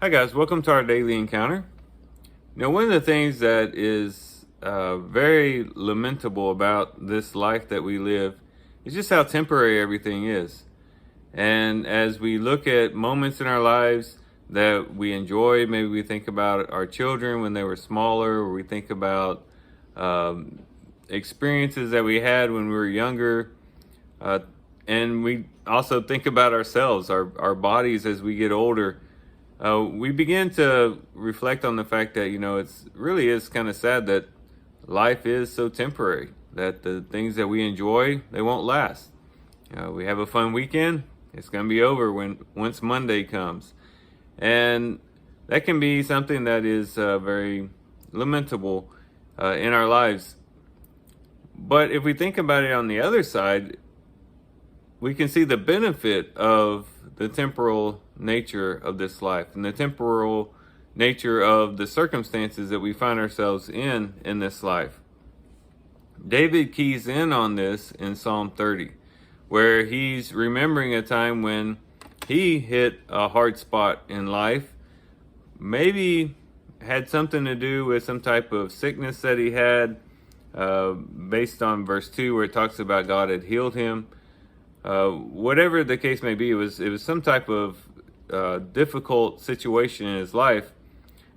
Hi guys, welcome to our daily encounter. One of the things that is very lamentable about this life that we live is just how temporary everything is. And as we look at moments in our lives that we enjoy, maybe we think about our children when they were smaller, or we think about experiences that we had when we were younger. And we also think about ourselves, our bodies as we get older. We begin to reflect on the fact that, it's really is kind of sad that life is so temporary, that the things that we enjoy, they won't last. We have a fun weekend, it's going to be over once Monday comes. And that can be something that is very lamentable in our lives. But if we think about it on the other side, we can see the benefit of the temporal nature of this life and the temporal nature of the circumstances that we find ourselves in this life. David keys in on this in Psalm 30, where he's remembering a time when he hit a hard spot in life, maybe had something to do with some type of sickness that he had, based on verse 2 where it talks about God had healed him. Whatever the case may be, it was some type of difficult situation in his life,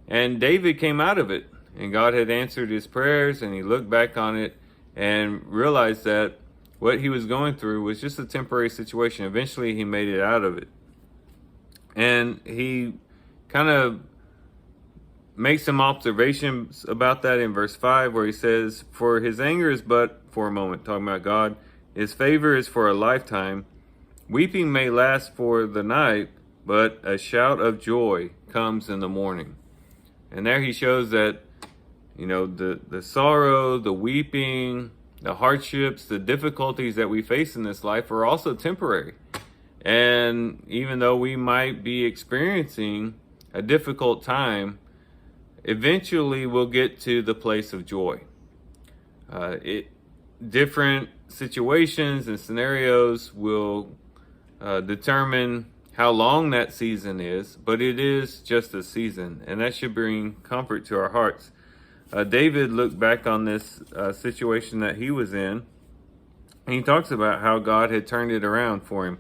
and David came out of it, and God had answered his prayers, and he looked back on it and realized that what he was going through was just a temporary situation. Eventually he made it out of it, and he kind of makes some observations about that in verse 5 where he says, "For his anger is but for a moment," talking about God. "His favor is for a lifetime. Weeping may last for the night, but a shout of joy comes in the morning." And there he shows that, the sorrow, the weeping, the hardships, the difficulties that we face in this life are also temporary. And even though we might be experiencing a difficult time, eventually we'll get to the place of joy. Different situations and scenarios will determine how long that season is, but it is just a season, and that should bring comfort to our hearts. David looked back on this situation that he was in, and he talks about how God had turned it around for him.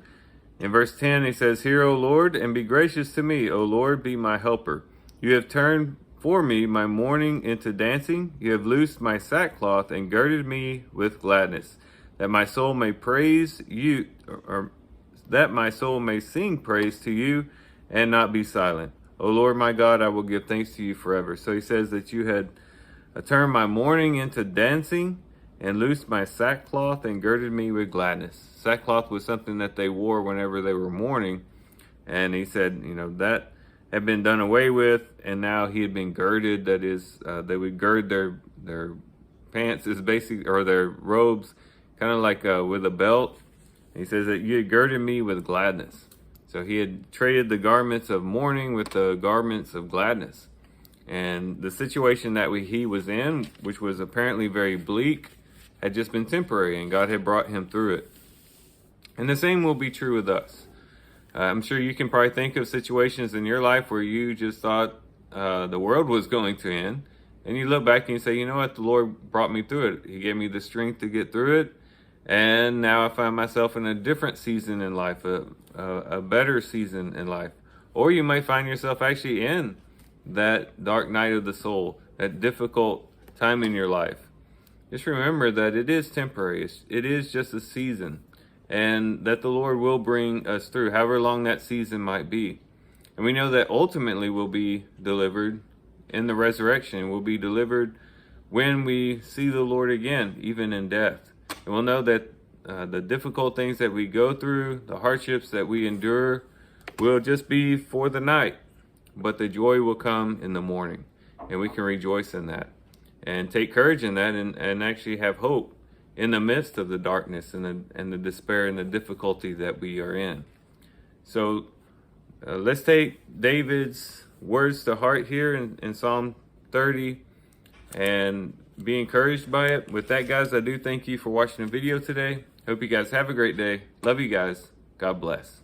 In verse 10, he says, "Hear, O Lord, and be gracious to me. O Lord, be my helper. You have turned for me my mourning into dancing. You have loosed my sackcloth and girded me with gladness, that my soul may praise you, or that my soul may sing praise to you and not be silent. O Lord my God, I will give thanks to you forever." So he says that you had turned my mourning into dancing and loosed my sackcloth and girded me with gladness. Sackcloth was something that they wore whenever they were mourning. And he said, that had been done away with, and now he had been girded. That is, they would gird their pants, is basically, or their robes, kind of like with a belt. And he says that you had girded me with gladness. So he had traded the garments of mourning with the garments of gladness. And the situation that he was in, which was apparently very bleak, had just been temporary, and God had brought him through it. And the same will be true with us. I'm sure you can probably think of situations in your life where you just thought the world was going to end. And you look back and you say, you know what, the Lord brought me through it. He gave me the strength to get through it. And now I find myself in a different season in life, a better season in life. Or you might find yourself actually in that dark night of the soul, that difficult time in your life. Just remember that it is temporary. It is just a season. And that the Lord will bring us through, however long that season might be. And we know that ultimately we'll be delivered in the resurrection. We'll be delivered when we see the Lord again, even in death. And we'll know that the difficult things that we go through, the hardships that we endure, will just be for the night. But the joy will come in the morning. And we can rejoice in that. And take courage in that, and actually have hope in the midst of the darkness and the despair and the difficulty that we are in. So let's take David's words to heart here in Psalm 30 and be encouraged by it. With that, guys, I do thank you for watching the video today. Hope you guys have a great day. Love you guys. God bless.